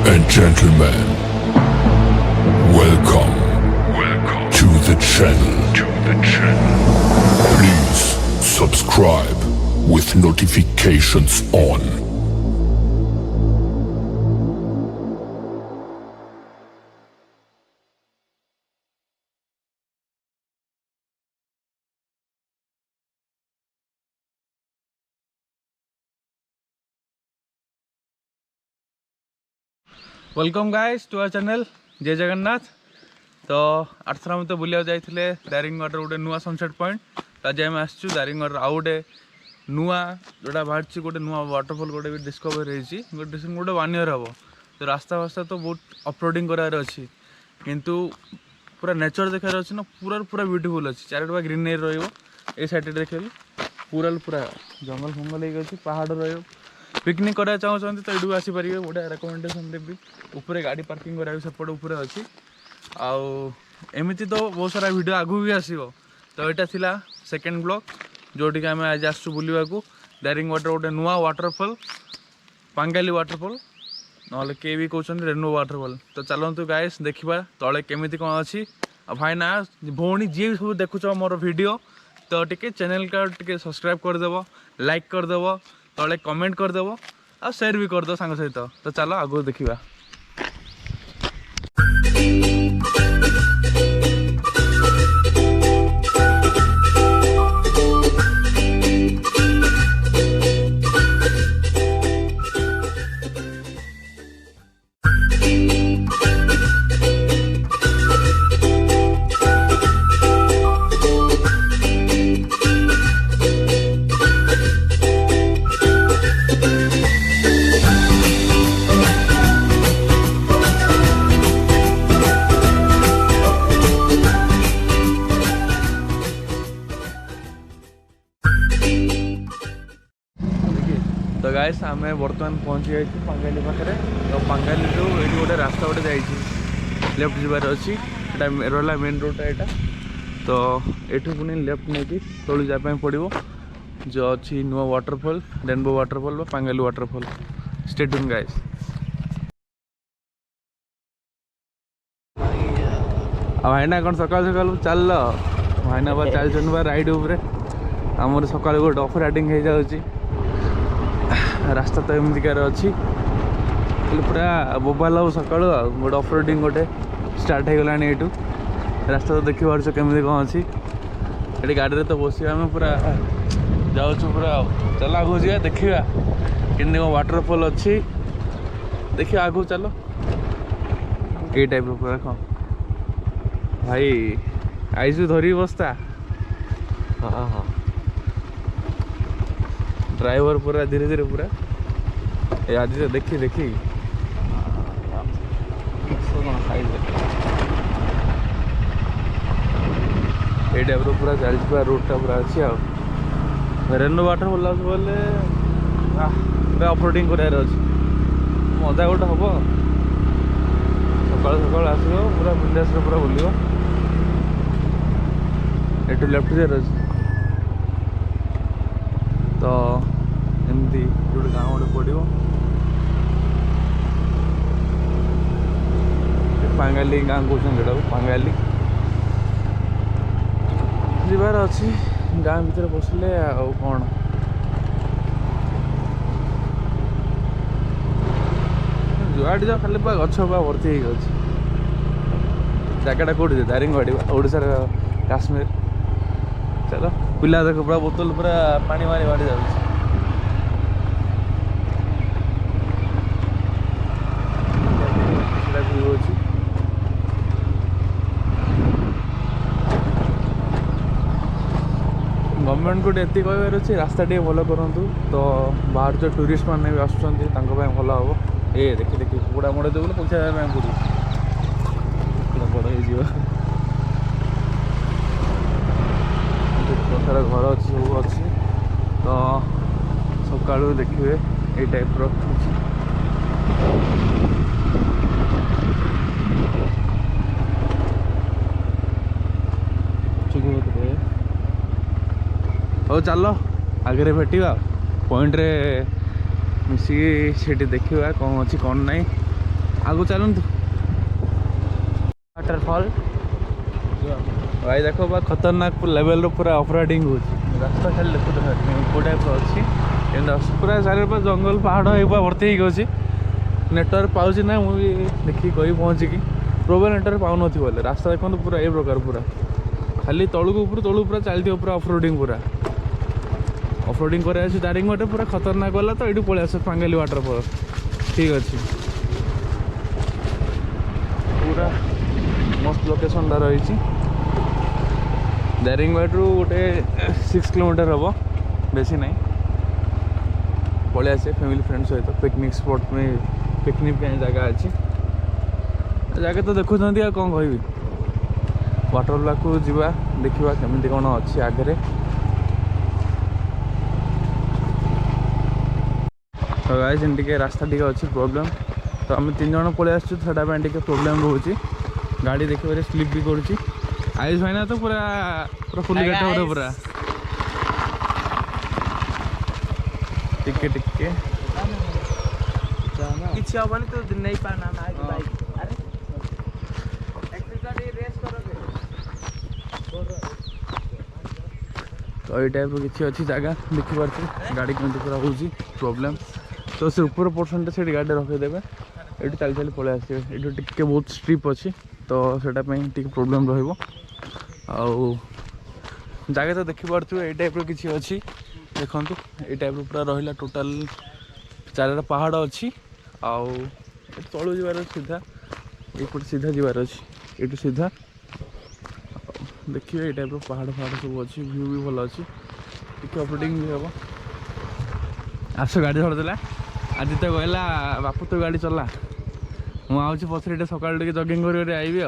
and gentlemen, welcome to the channel. Please subscribe with notifications on. Welcome guys to our channel जय जगन्नाथ। तो Arthur मत बुलिया जाइए दारिंगबाड़ी गोटे नुआ सनसेट पॉइंट। तो आज आम आसचु दारिंगबाड़ी आउ गोटे नुआ जोटा बाहर गोटे नुआ वाटरफॉल गोटे भी डिस्कवर गोटे 1 ईयर हम। तो रास्ता वास्ता तो बहुत अपलोडिंग करार अच्छी किंतु पूरा नेचर देखार अच्छी ना पूरा पूरा ब्यूटीफुल अच्छी। चारोटा ग्रीनरी रही साइड देखे पूरा पूरा जंगल फंगल हो पहाड़ रही पिकनिक करा चाहते तो ये आसपारे बढ़िया रेकमेंडेसन देवी। ऊपर गाड़ी पार्किंग करा सेपट ऊपर अच्छी आमती तो बहुत सारा वीडियो आगू भी आसो। तो यहाँ थिला सेकेंड ब्लॉग जोटि आम आज आसु बुलवा दारिंगबाड़ी गोटे नुआ वाटरफॉल पांगाली वाटरफॉल ना किए भी कहते रेनो वाटरफॉल। तो चलतु गाइस देखा तले केमी कौन अच्छी भाई ना भौणी जी सब देखुच मोर वीडियो तो टे चैनल का टे सब्सक्राइब करदेव लाइक करदेव तले कमेंट करदेव आ शेयर भी करदेव सांग सहित। तो चलो आगो देखा। तो गाइस आम बर्तमान पहुँची जाइए पांगाली पाखे। तो पांगाली ये गोटे रास्ता गोटे जाइए लेफ्ट जबार अच्छी रहा मेन रोडटा यहाँ। तो ये पुणी लेफ्ट नहीं तलू जावाई पड़ो जो अच्छी नुआ वाटरफॉल रेनबो वाटरफॉल पांगाली वाटरफॉल। Stay tune guys. भाईना कौन सकाल सकाल चल भाईना बा चलते बा राइड उपरे आमर सकाल गोटे ऑफ राइडिंग हो जाऊँगी। रास्ता तो एमतिकार अच्छी पूरा बोबाल हम सका गोटे ऑफ रोडिंग गोटे स्टार्ट हो गलानी यू। रास्ता तो देखी पार्छ केमी कौन अच्छी ये गाड़ी तो बस आम पूरा जाऊँ पूरा चल आगू जा देखा कि वाटरफॉल अच्छी देखिए आगू चलो ये टाइप पूरा देख भाई आईसु धरी बस्ता। हाँ हाँ ड्राइवर पूरा धीरे धीरे पूरा आज तो देखी देखी ये टाइप पूरा चलती रोडटा पूरा अच्छी आ रेनो वाटरफॉल बोले अपलोडिंग करार अच्छी मजा गोटे हम सकाल सकाल आसो पूरा बिंदास पूरा बुल ये लेफ्ट जाए अच्छी। तो एमती गोटे गाँव गोटे पड़ो पांगाली गाँ कहते पांगाली जीवार अच्छी गाँ भीतर बसले आ कौन जुआड़ जा खाली गछ भर्ती हो जगटा कौटी दारिंगबाड़ी ओडार काश्मीर। चलो पिला देख पूरा बोतल पूरा पानी मारी मारी जाऊँ गवर्नमेंट को ये कहबार अच्छे रास्ता टे भल करूँ। तो बाहर जो टूरिस्ट मैंने भी आसुँच भल हम ये देखी देखी कुड़ा मोड़े देव पैसा पड़ो बड़ प्रकार घर अच्छी सब अच्छी। तो सका देखिए ये टाइप हो चलो आगे भेटा पॉइंट रे मिसिकी देखा कौन अच्छी कौन ना आगु चलतु वाटरफॉल भाई देखो बा खतरनाक लेवल पूरा ऑफ राइडिंग हो रास्ता खाली देखो को टाइप अच्छी पूरा चारे जंगल पहाड़ भर्ती होगी नेटवर्क पाँच ना मुझे देखिए कही पहुँचिकी प्रोबल नेटवर्क पाऊन बोले रास्ता देखो पूरा ये प्रकार पूरा खाली तलू तलू पूरा चलती पूरा ऑफ रोडिंग पूरा ऑफ रोडिंग कर दारिंगबाड़ी पूरा खतरनाक गला तो ये पलि आस पांगाली वाटरफॉल ठीक अच्छे पूरा मस्त लोकेशन रही दारिंगबाड़ी गोटे 6 किलोमीटर हम बेसी ना पलि आसे फैमिली फ्रेंड सहित पिकनिक स्पॉट में पिकनिक जगह अच्छी जगह तो देखुं कौन कह वाटरफॉल को जीवा देखा केमी कौन अच्छी आगे तो गाइस टे रास्ता टी अच्छी प्रोब्लेम तो आम 3 जन पलि आसुँ टे प्रोब्लेम रोचे गाड़ी देखिए स्लीप भी करुँची आयुष भाईना तो पूरा पूरा फुल गेट पूरा टिके टिके किसी हबनी तो नहीं पाना बाइक अरे रेस करोगे तो ये टाइप किसी अच्छी जगह देखिपार गाड़ी केमती पूरा हो प्रोब्लेम तो से ऊपर पोर्सन से गाड़ी रखीदेवे ये चली चली पलि आसवे ये टे बहुत स्ट्रिप अच्छी तो से प्रोब्लेम रो जगह तो देखिपे ये टाइप किसी अच्छी देखु ये टाइप पूरा रहा टोटाल 4 पहाड़ अच्छी आउ तलू जबार सीधा ये सीधा जबार अच्छी ये सीधा देखिए ये टाइप पहाड़ पहाड़ सब अच्छी व्यू भी भल अच्छी टे ऑफरोडिंग भी हम आस गाड़ी धरदेला आज तो कहला बापू तो गाड़ी चला मुझे पछरे सकाल टे जगिंग कर आईबी आ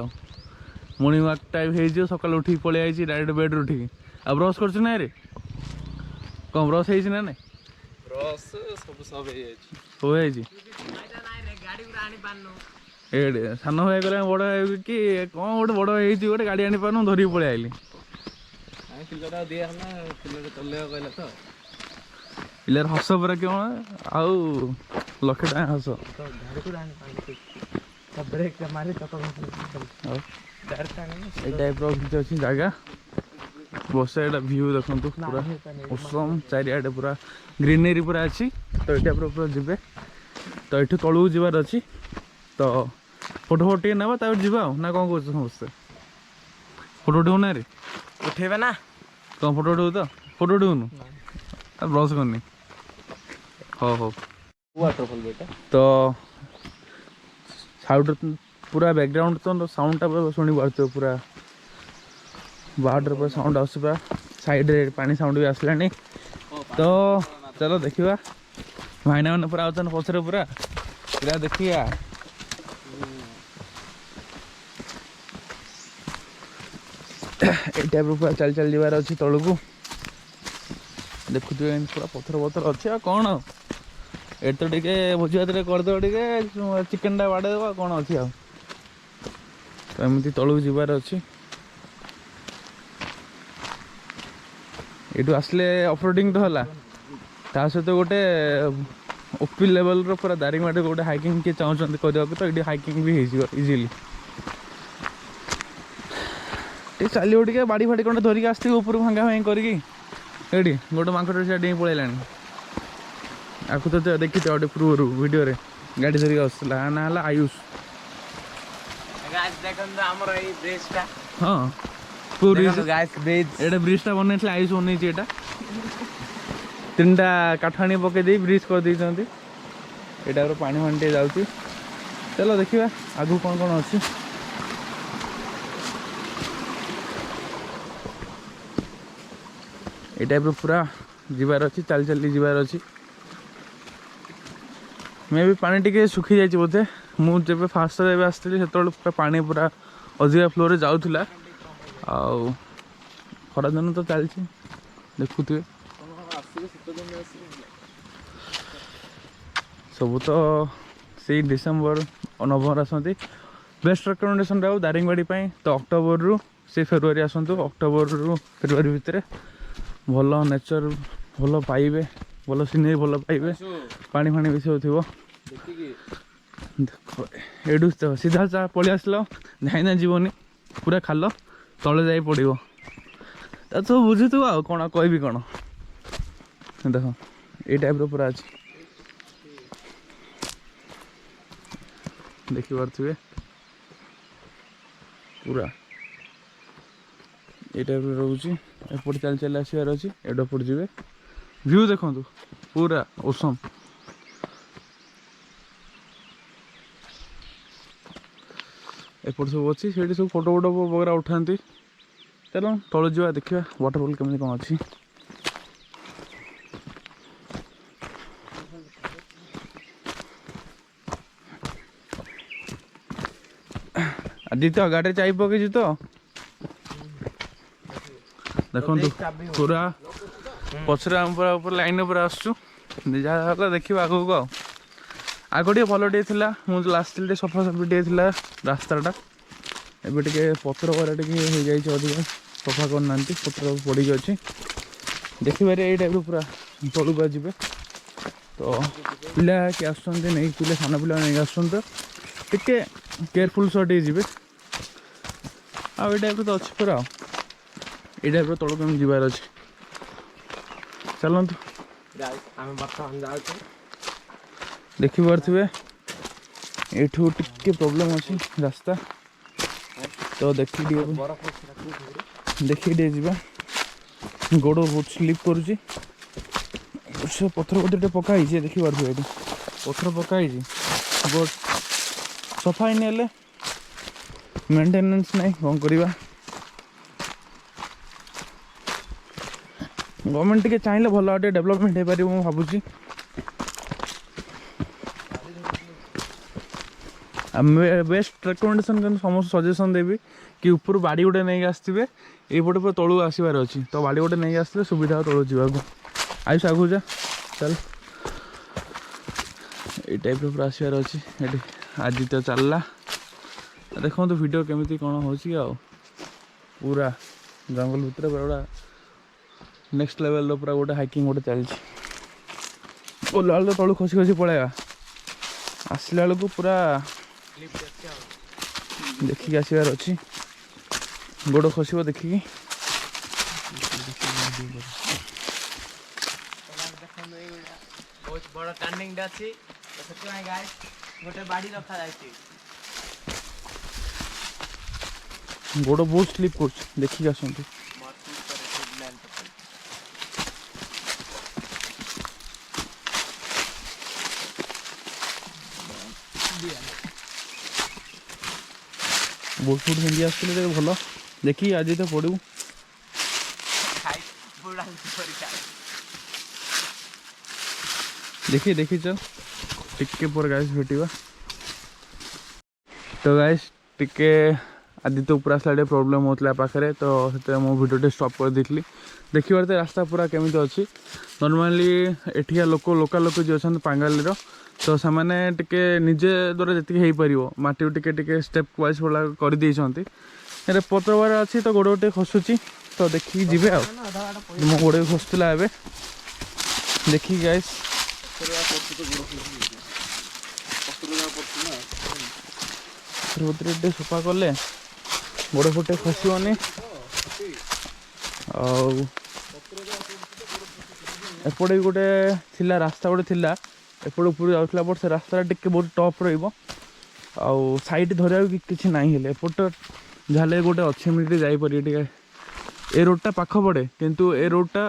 मॉर्निंग वाक टाइप हो सकाल उठिक पलि आई डायरेक्ट बेड्रु उठिक आ ब्रश कर कौन ब्रश है ना सब सब सान भाई कह बड़ कि कौन गोटे बड़ गोटे गाड़ी आनी पार धरिक पलि आइली पिलार हस पूरा क्यों आउ लक्षे टाइम हस टाइप अच्छी जगह बस यहाँ व्यू देखु पूरा उसम चारिआडे पूरा ग्रीनरी पूरा अच्छी तो ये टाइप पूरा जी तो ये तलू जबार अच्छी तो फोटो फोटो ना जावा ना कौन कह समस्ते फोटो उठे रे उठेबे ना कौन फोटो उठे तो फोटो उठेनु ब्रश करनी हो वाटरफॉल बेटा तो साउंड पूरा बैकग्राउंड तो साउंड शुणी पार्थ पूरा बाहर पूरा साउंड आस पूरा साइड रे पानी साउंड भी आसला तो चलो देखा भाईना मैंने पूरा आउन पचर पूरा पूरा देखिया ये टाइप पूरा चल चल जबार अच्छी तलू को देखुए पूरा पथर पथर अच्छे आ कौन ये तो टे भोजी भात करदे टे चिकेन टा बाड़ेद कौन अच्छी आ तो एमती तलू जबार अच्छी ये आसले ऑफरोडिंग तो है सहित गोटे ओपी लेवल पूरा दारिंगबाड़ी गोटे हाइकिंग किए चाहते करने तो ये हाइकिंग भी इजिली चलो टे बाड़ी फाड़ी कौन धरिक आसती ऊपर भांगा भांगी करके गोटे मांकड़ से डेई पलैला आपको तो देखी गोटे पूर्व वीडियो रे गाड़ी धरिक आसला ना आयुष हाँ ब्रिज बनई आयुष बनई 3टा काठाणी पकई ब्रिज कर यहाँ पानी फानी टे जाऊँगी चलो देखा आगू कौन कौन अच्छी ये टाइप पूरा जीवार अच्छी चल चली जीवार अच्छी मे भी पानी टी सुखी जाइए बोधे मुझे फास्ट आसती से पानी पूरा अधिका फ्लो रे जाऊला खरा दिन तो चलती देखुए सब तो से डिसेम्बर नवंबर आसती बेस्ट रिकमेंडेसन रहा दारिंगबाड़ी तो अक्टोबर रु से फेब्रुआरी आसतु अक्टोबर रु फेब्रुआरी भितर भल नेचर भल पाइबे भल सीनरी भल पाइबे पानी फाणी बेसी हो ଦେଖ ଏଇଠୁ ସିଧା ପଳେଇ ଆସିଲ, ଧାଇନା ଯିବନି, ପୁରା ଖାଲ ତଳେ ଯାଇ ପଡ଼ିବ। ତା ସବୁ ବୁଝୁଥିବ ଆଉ କ'ଣ କହିବି କ'ଣ। ଦେଖ ଏଇ ଟାଇପ୍ର ପୁରା ଅଛି, ଦେଖିପାରୁଥିବେ ପୁରା ଏଇ ଟାଇପ୍ର ରହୁଛି। ଏପଟେ ଚାଲି ଚାଲି ଆସିବାର ଅଛି, ଏପଟେ ଯିବେ। ଭ୍ୟୁ ଦେଖନ୍ତୁ ପୁରା ଓସମ୍। ଏପଟେ ସବୁ ଅଛି, ସେଇଠି ସବୁ ଫଟୋ ବଗେରା ଉଠାନ୍ତି। ଚାଲ ତଳେ ଯିବା, ଦେଖିବା ୱାଟରଫଲ୍ କେମିତି କ'ଣ ଅଛି। ଆଜି ତ ଗାଡ଼ିରେ ଚାବି ପକେଇଛି ତ, ଦେଖନ୍ତୁ ପୁରା ପଛରେ ଆମେ ପୁରା ଲାଇନ୍ ଉପରେ ଆସୁଛୁ। ଯାହା ହେଲା ଦେଖିବା ଆଗକୁ। ଆଗ ଟିକେ ଭଲ ଟିକେ ଥିଲା, ମୁଁ ତ ଆସିଥିଲି ଟିକେ ସଫାସଫି ଟିକେ ଥିଲା ରାସ୍ତାଟା। ଏବେ ଟିକେ ପତ୍ର ଗୁରା ଟିକେ ହେଇଯାଇଛି, ଅଧିକା ସଫା କରୁନାହାନ୍ତି, ପତ୍ର ପଡ଼ିକି ଅଛି। ଦେଖିବାରେ ଏଇ ଟାଇପ୍ର ପୁରା ତଳକୁ ଯିବେ। ତ ପିଲା କିଏ ଆସୁଛନ୍ତି ନେଇକି, ପିଲା ସାନ ପିଲା ନେଇକି ଆସୁଛନ୍ତି, ତ ଟିକେ କେୟାରଫୁଲ୍ ସହ ଟିକେ ଯିବେ। ଆଉ ଏଇ ଟାଇପ୍ର ତ ଅଛି ପୁରା, ଆଉ ଏଇ ଟାଇପ୍ର ତଳକୁ ଆମେ ଯିବାର ଅଛି। ଚାଲନ୍ତୁ, ଆମେ ବର୍ତ୍ତମାନ ଯାଉଛୁ। ଦେଖିପାରୁଥିବେ ଏଇଠୁ ଟିକେ ପ୍ରୋବ୍ଲେମ୍ ଅଛି ରାସ୍ତା, ତ ଦେଖିକି ଟିକେ ଯିବା। ଗୋଡ଼ ବହୁତ ସ୍ଲିପ୍ କରୁଛି। ସେ ପଥର ଟିକେ ପକା ହେଇଛି, ଦେଖିପାରୁଥିବେ ଏଠି ପଥର ପକା ହେଇଛି, ବଟ୍ ସଫା ହେଇନି, ହେଲେ ମେଣ୍ଟେନାନ୍ସ ନାହିଁ, କ'ଣ କରିବା। ଗଭର୍ଣ୍ଣମେଣ୍ଟ ଟିକେ ଚାହିଁଲେ ଭଲ ଟିକେ ଡେଭଲପମେଣ୍ଟ ହେଇପାରିବ, ମୁଁ ଭାବୁଛି। ବେଷ୍ଟ ରେକମେଣ୍ଡେସନ୍ କିନ୍ତୁ ସମସ୍ତେ ସଜେସନ୍ ଦେବି କି ଉପରୁ ବାଡ଼ି ଗୋଟେ ନେଇକି ଆସିଥିବେ, ଏଇପଟେ ପୁରା ତଳକୁ ଆସିବାର ଅଛି, ତ ବାଡ଼ି ଗୋଟେ ନେଇକି ଆସିଥିଲେ ସୁବିଧା ତଳକୁ ଯିବାକୁ। ଆୟୁଷ ଆଗକୁ ଯା, ଚାଲ। ଏଇ ଟାଇପ୍ର ପୁରା ଆସିବାର ଅଛି ଏଠି। ଆଜି ତ ଚାଲିଲା, ଦେଖନ୍ତୁ ଭିଡ଼ିଓ କେମିତି କ'ଣ ହେଉଛି। ଆଉ ପୁରା ଜଙ୍ଗଲ ଭିତରେ ପୁରା ନେକ୍ସଟ ଲେଭେଲ୍ର ପୁରା ଗୋଟେ ହାଇକିଂ ଗୋଟେ ଚାଲିଛି। ଓହ୍ଲା ବେଳକୁ ତଳୁ ଖସି ଖସି ପଳାଇବା, ଆସିଲା ବେଳକୁ ପୁରା ଦେଖିକି ଆସିବାର ଅଛି। ଗୋଡ଼ ଖସିବ ଦେଖିକି। ବହୁତ ବଡ଼ ଟର୍ଣ୍ଣିଂଟେ ଅଛି, ସେଥିପାଇଁ ଗାଇସ୍ ଗୋଟେ ବାଡ଼ି ରଖାଯାଇଛି। ଗୋଡ଼ ବହୁତ ସ୍ଲିପ୍ କରୁଛି, ଦେଖିକି ଆସନ୍ତୁ। ବୁଟ୍ ଫୁଟ୍ ପିନ୍ଧି ଆସିଥିଲେ ଟିକେ ଭଲ, ଦେଖିକି ଆଜି ତ ପଡ଼ିବୁ। ଦେଖିଛ ଟିକେ ପରେ ଗାଇସ୍ ଭେଟିବା। ତ ଗାଇସ୍ ଟିକେ ଆଜି ତ ଉପରେ ଆସିଲା ଟିକେ ପ୍ରୋବ୍ଲେମ୍ ହେଉଥିଲା ପାଖରେ, ତ ସେଥିପାଇଁ ମୁଁ ଭିଡ଼ିଓଟି ଷ୍ଟପ୍ କରିଦେଇଥିଲି। ଦେଖିବାରେ ତ ରାସ୍ତା ପୁରା କେମିତି ଅଛି। ନର୍ମାଲି ଏଠିକା ଲୋକାଲ୍ ଲୋକ ଯିଏ ଅଛନ୍ତି ପାଙ୍ଗାଲିର, ତ ସେମାନେ ଟିକେ ନିଜେ ଦ୍ୱାରା ଯେତିକି ହେଇପାରିବ ମାଟିକୁ ଟିକେ ଟିକେ ଷ୍ଟେପ୍ ୱାଇଜ୍ ଭଳିଆ କରିଦେଇଛନ୍ତି। ଏରେ ପତ୍ରବାର ଅଛି, ତ ଗୋଡ଼ ଟିକେ ଖସୁଛି, ତ ଦେଖିକି ଯିବେ। ଆଉ ମୋ ଗୋଡ଼ ବି ଖସୁଥିଲା, ଏବେ ଦେଖିକି ଗାଇସ୍ ଟିକେ ସଫା କଲେ ଗୋଡ଼ ଫୁଟେ ଖସିବନି। ଆଉ ଏପଟେ ବି ଗୋଟେ ଥିଲା ରାସ୍ତା, ଗୋଟେ ଥିଲା ଏପଟେ ଉପରୁ ଯାଉଥିଲା, ବଟ୍ ସେ ରାସ୍ତାଟା ଟିକେ ବହୁତ ଟପ୍ ରହିବ। ଆଉ ସାଇଡ଼୍ ଧରିବାକୁ କିଛି ନାହିଁ, ହେଲେ ଏପଟ ଯାହେଲେ ଗୋଟେ ଅଛି, ଏମିତି ଯାଇପାରିବେ ଟିକେ। ଏ ରୋଡ଼ଟା ପାଖ ପଡ଼େ, କିନ୍ତୁ ଏ ରୋଡ଼ଟା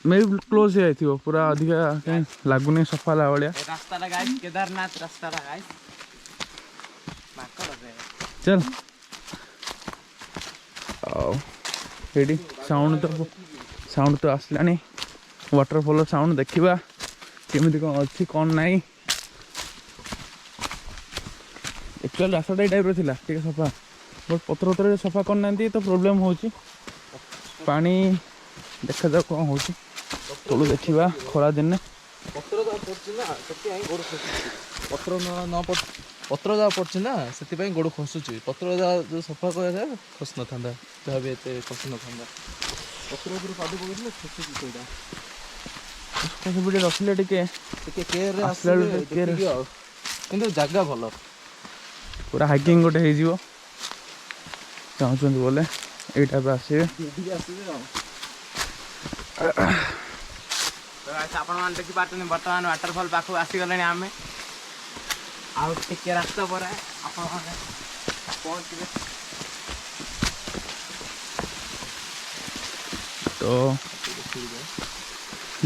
ମେ ବି କ୍ଲୋଜ୍ ହେଇଯାଇଥିବ, ପୁରା ଅଧିକା କାହିଁ ଲାଗୁନି ସଫା ହେଲା ଭଳିଆ। ରାସ୍ତାଟା ଗାଇସ୍ କେଦାରନାଥ ରାସ୍ତାଟା ଗାଇସ୍। ଚାଲ। ଆଉ ଏଇଠି ସାଉଣ୍ଡ ତ ଆସିଲାଣି, ୱାଟରଫଲ୍ ସାଉଣ୍ଡ। ଦେଖିବା କେମିତି କ'ଣ ଅଛି କ'ଣ ନାହିଁ। ଆକ୍ଚୁଆଲି ରାସ୍ତାଟା ଏଇ ଟାଇପ୍ର ଥିଲା, ଟିକେ ସଫା, ବଟ୍ ପତ୍ର ସଫା କରିନାହାନ୍ତି, ତ ପ୍ରୋବ୍ଲେମ୍ ହେଉଛି। ପାଣି ଦେଖାଯାଉ କ'ଣ ହେଉଛି, ତଳୁ ଦେଖିବା। ଖରା ଦିନେ ପତ୍ର ଯାହା ପଡ଼ୁଛି ନା, ସେଥିପାଇଁ ଗୋଡ଼ ଖସୁଛି। ପତ୍ର ଯାହା ଯେଉଁ ସଫା କରାଯାଏ ଖସି ନଥାନ୍ତା, ଯାହା ବି ଏତେ ଖସି ନଥାନ୍ତା। ପତ୍ର ଉପରେ ପାଦ ପକେଇଥିଲେ ଖସୁଛି ସେଇଟା। ରଖିଲେ ଟିକେ କେୟାରରେ ଆସିଲା ବେଳକୁ ଦେଖିକି ଆଉ କିନ୍ତୁ ଜାଗା ଭଲ पूरा हाइकिंग गोटे हो चाहते बोले ये टाइप आसवे आपण मैंने देखिपारे बर्तमान वाटरफॉल पाखक आसीगले आम आगे रास्ता पर पहुँचे तो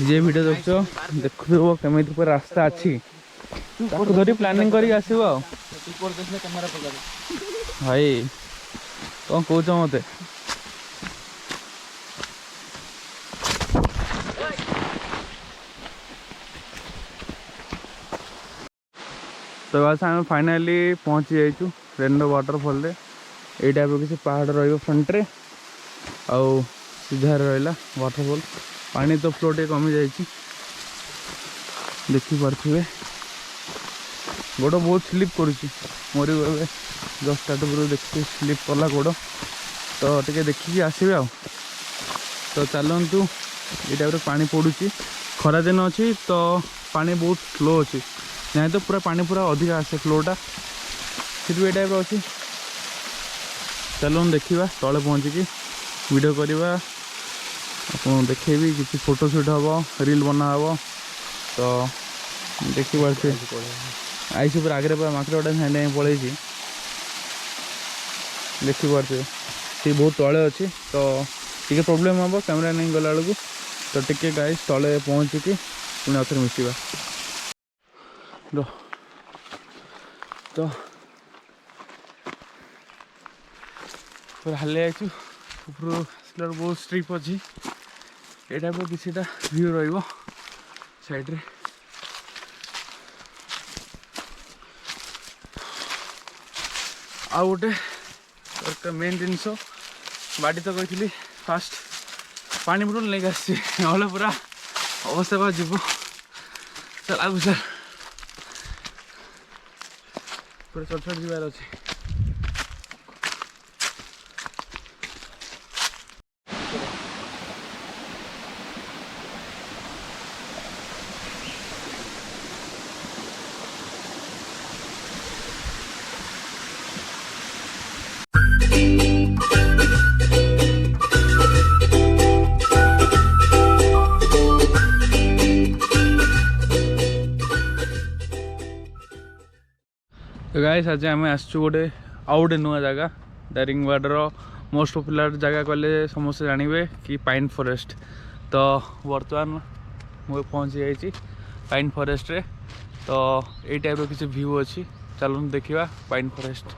जे वीडियो देखो देखो केमी पूरा रास्ता अच्छी धरी प्लानिंग करी आसो भाई कौन कौच मत तो बस आम फाइनाली पहुँची जाइचु रेनबो वाटरफॉल रे ये टाइप किसी पहाड़ रंट्रे आउ सीधा रहा वाटरफॉल पानी तो फ्लो टे कमी जाइए देखिपे गोड़ बहुत स्लीप करुच्ची मोर जस्ट स्टार्ट पर देखिए स्लीप कला गोड़ तो टे देखिए आसवे आ तो चलतु ये टाइप पानी पड़ुची खरा दिन अच्छी तो पानी बहुत स्लो अच्छी नहीं तो पूरा पानी पूरा अधिक आसे फ्लोटा फिर भी ये टाइप अच्छी चलो देखा तले पहुँचिकी वीडियो करवा आप देखेबी किसी फोटोशूट हम रील बना हम तो देखिए आईस पूरा आगे पूरा मार्केट गोटे साइड पड़े देखिपे सी बहुत तले अच्छी तो टी प्रोब्लेम हम कैमेरा नहीं गला बेलू तो टी गाइस तले पहुँचिकी पुणी आउे मिसवा तो पूरा हाले आईचु ऊपर बहुत स्ट्रिप अच्छी ये टाइप किसी व्यू रईड रे आ गोटे मेन जिनस बाड़ी तो कही फास्ट पानी बोतल नहीं आसी ना पूरा अवस्था बा जीव चल आगु सर पूरा छोट छोट जीवार अच्छे तो गाइस आज आम आसचु गोटे आउ गोटे नुआ जगह दारिंगबाडीर मोस्ट पॉपुलर जगह कहले समस्त जानवे कि पाइन फॉरेस्ट तो बर्तमान मुझे पहुँची जाइए पाइन फॉरेस्ट रे तो ये टाइप किसी व्यू अच्छी चलो देखा पाइन फॉरेस्ट